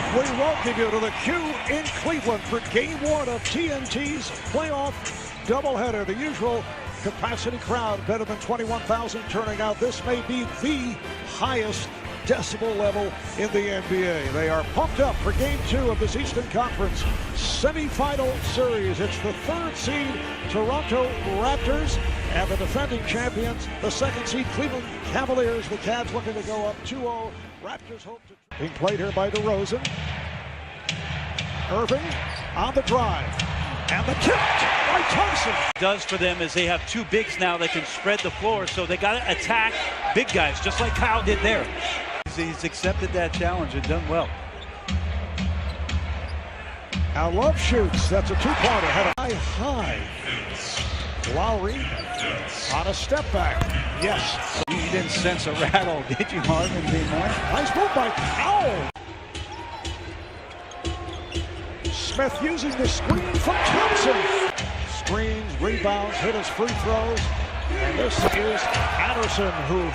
We welcome you to the Q in Cleveland for Game 1 of TNT's playoff doubleheader. The usual capacity crowd, better than 21,000 turning out. This may be the highest decibel level in the NBA. They are pumped up for Game 2 of this Eastern Conference semifinal series. It's the third seed Toronto Raptors and the defending champions, the second seed Cleveland Cavaliers. The Cavs looking to go up 2-0. Raptors hope to... Being played here by DeRozan. Irving on the drive. And the tip by Thompson. Does for them is they have two bigs now that can spread the floor, so they got to attack big guys, just like Kyle did there. He's accepted that challenge and done well. Now Love shoots. That's a two-pointer. Had a high. Lowry on a step back. Yes. You didn't sense a rattle, did you, Marvin? Nice move by Powell. Smith using the screen from Thompson. Screens, rebounds, hit his free throws. And this is Patterson, who...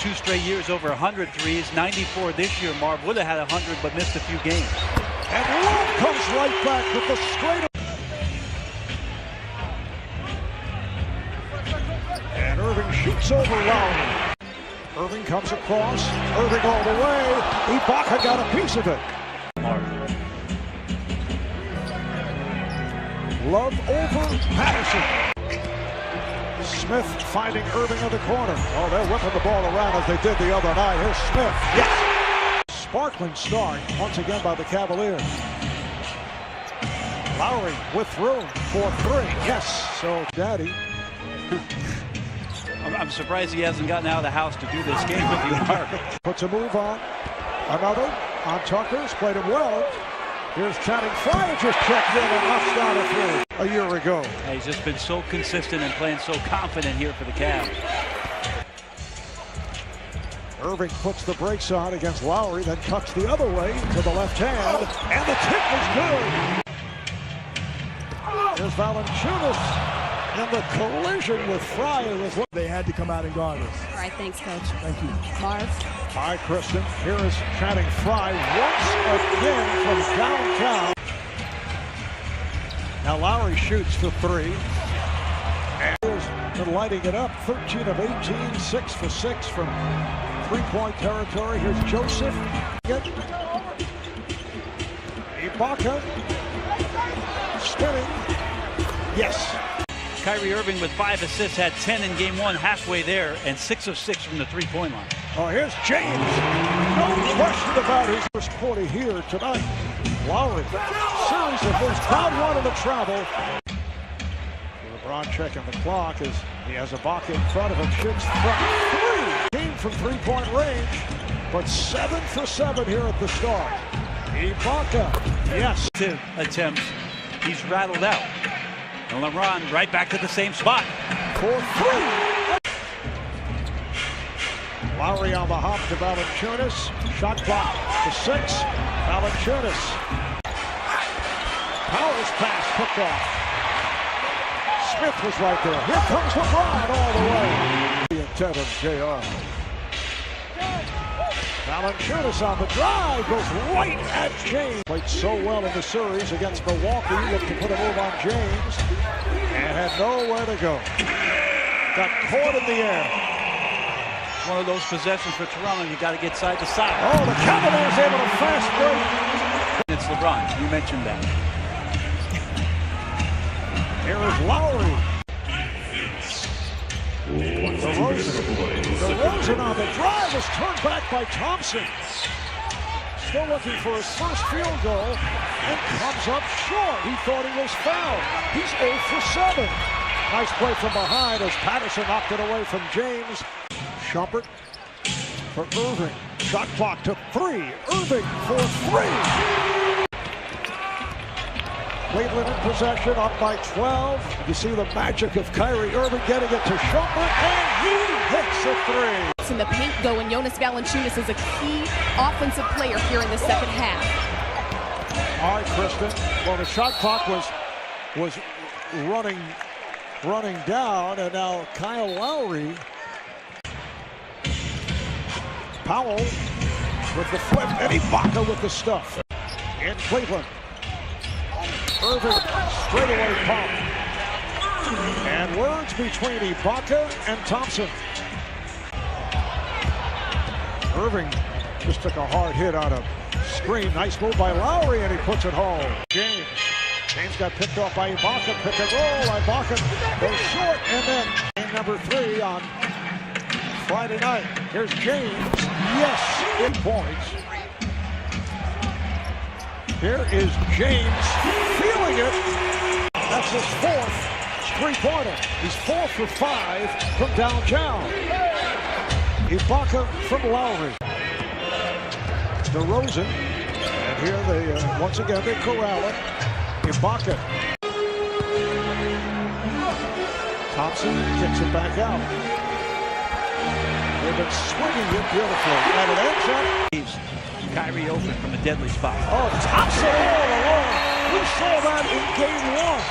2 straight years over 100 threes, 94 this year. Marv would have had 100 but missed a few games. And Love comes right back with the straight. And Irving shoots over Lowry. Irving comes across. Irving all the way. Ibaka got a piece of it. Love over Patterson. Smith finding Irving in the corner. Oh, they're whipping the ball around as they did the other night. Here's Smith. Yes! Sparkling start once again by the Cavaliers. Lowry with room for three. Yes, so Daddy. I'm surprised he hasn't gotten out of the house to do this game with you, Mark. Puts a move on. Another on Tucker's. Played him well. Here's Channing Frye, just checked in and knocks down a three a year ago. He's just been so consistent and playing so confident here for the Cavs. Irving puts the brakes on against Lowry, then cuts the other way to the left hand, and the tip is good. Here's Valanciunas, and the collision with Frye was what they had to come out and guard us. All right, thanks, Coach. Thank you. Marv. Hi, Kristen. Here is Channing Frye once again from downtown. Now Lowry shoots for three. And been lighting it up. 13 of 18, 6 for 6 from three-point territory. Here's Joseph. Ibaka. Spinning. Yes. Kyrie Irving with 5 assists, had 10 in game 1, halfway there, and 6 of 6 from the three-point line. Oh, here's James. No question about his first quarter here tonight. Lowry, series of first crowd one in the travel. LeBron checking the clock as he has Ibaka in front of him. Shoots from three. Team from three-point range, but 7 for 7 here at the start. Ibaka, yes. 2 attempts, he's rattled out. And LeBron right back to the same spot. For three. Lowry on the hop to Valanciunas. Shot clock to 6. Valanciunas. Powell's pass picked off. Smith was right there. Here comes LeBron all the way. The intent of JR. Valanciunas on the drive goes right at James. Played so well in the series against Milwaukee. Looked to put a move on James and had nowhere to go. Got caught in the air. One of those possessions for Toronto, you got to get side to side. Oh, the Cavaliers able to fast break. It's LeBron. You mentioned that. Here is Lowry. DeRozan on the drive is turned back by Thompson. Still looking for his first field goal and comes up short. He thought he was fouled. He's 0 for 7. Nice play from behind as Patterson knocked it away from James. Shumpert for Irving. Shot clock to 3. Irving for 3. Cleveland in possession, up by 12. You see the magic of Kyrie Irving getting it to Shumpert, and he hits a 3. In the paint, though, and Jonas Valanciunas is a key offensive player here in the second half. All right, Kristen. Well, the shot clock was running down, and now Kyle Lowry. Powell with the flip, and Ibaka with the stuff. In Cleveland, Irving straightaway pump. And words between Ibaka and Thompson. Irving just took a hard hit on a screen. Nice move by Lowry, and he puts it home. James got picked off by Ibaka. Pick and roll. Ibaka goes short, and then game number 3 on Friday night. Here's James. Yes, 8 points. Here is James feeling it. That's his 4th three-pointer. He's 4 for 5 from downtown. Ibaka from Lowry. DeRozan. And here they, once again, they corral it. Ibaka. Thompson kicks it back out. They've been swinging it beautifully. And it ends up. Kyrie open from a deadly spot. Oh, Thompson all alone. We saw that in game 1.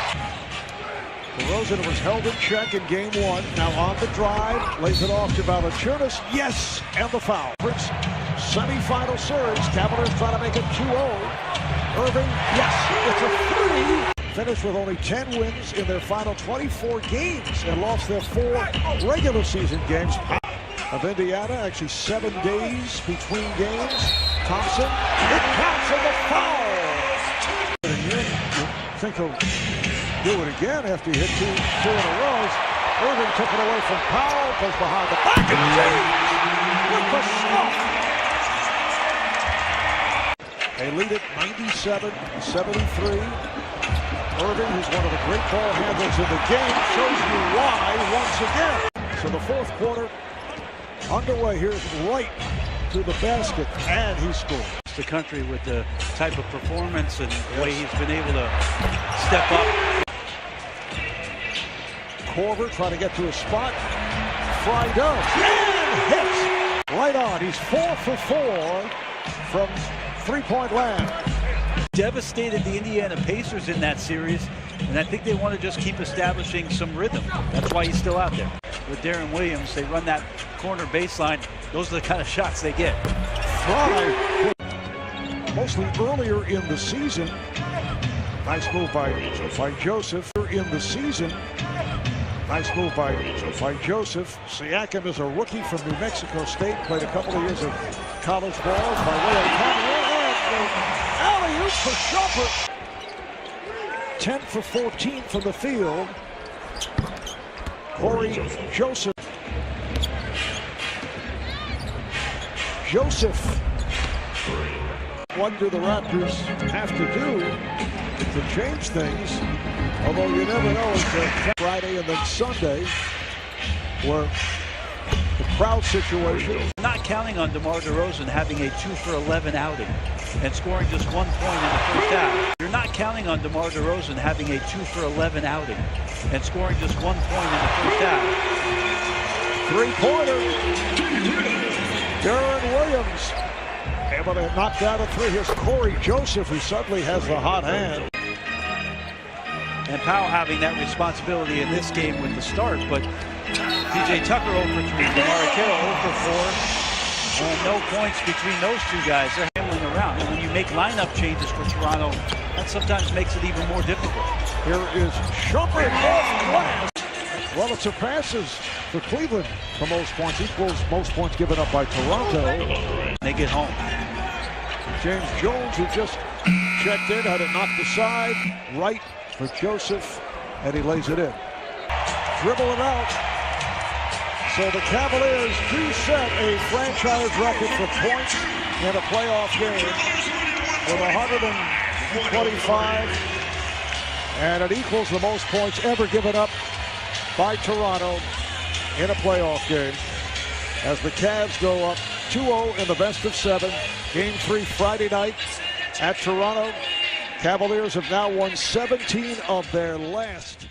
DeRozan was held in check in game 1. Now on the drive, lays it off to Valanciunas. Yes, and the foul. Semi-final series. Cavaliers trying to make it 2-0. Irving, yes, it's a 3. Finished with only 10 wins in their final 24 games and lost their 4 regular season games. Of Indiana, actually 7 days between games. Thompson, it counts in the foul. You think he'll do it again after he hit two in a row. Irving took it away from Powell, goes behind the back, and James with the stuff. They lead it 97-73. Irving, who's one of the great ball handlers in the game, shows you why once again. So the 4th quarter underway. Here's right to the basket, and he scores. The country with the type of performance and the way he's been able to step up. Korver trying to get to a spot. Fry does, and hits. Right on. He's 4 for 4 from three-point land. Devastated the Indiana Pacers in that series, and I think they want to just keep establishing some rhythm. That's why he's still out there. With Darren Williams, they run that corner baseline. Those are the kind of shots they get. Fry, mostly earlier in the season. Nice move by Joseph. In the season. Nice move by Joseph. Siakam is a rookie from New Mexico State. Played a couple of years of college ball by way of Cameroon. And alley-oop for Shumpert. 10 for 14 from the field. Corey Joseph. What do the Raptors have to do to change things? Although you never know, it's Friday and then Sunday, where the crowd situation. Not counting on DeMar DeRozan having a 2 for 11 outing and scoring just 1 point in the first half. You're not counting on DeMar DeRozan having a 2 for 11 outing and scoring just 1 point in the first half. Three-pointer. Darren Williams able to knock down a 3. Here's Corey Joseph, who suddenly has the hot hand. And Powell having that responsibility in this game with the start, but PJ Tucker 0 for 3, DeMar Carroll 0 for 4, and no points between those 2 guys. They're handling around, and when you make lineup changes for Toronto, that sometimes makes it even more difficult. Here is Shumpert off glass. Well, it surpasses for Cleveland for most points, equals most points given up by Toronto. They get home. James Jones, who just checked in, had it knocked aside, right for Joseph, and he lays it in. Dribble it out. So the Cavaliers do set a franchise record for points in a playoff game with 125, and it equals the most points ever given up by Toronto in a playoff game, as the Cavs go up 2-0 in the best of 7. Game 3 Friday night at Toronto. Cavaliers have now won 17 of their last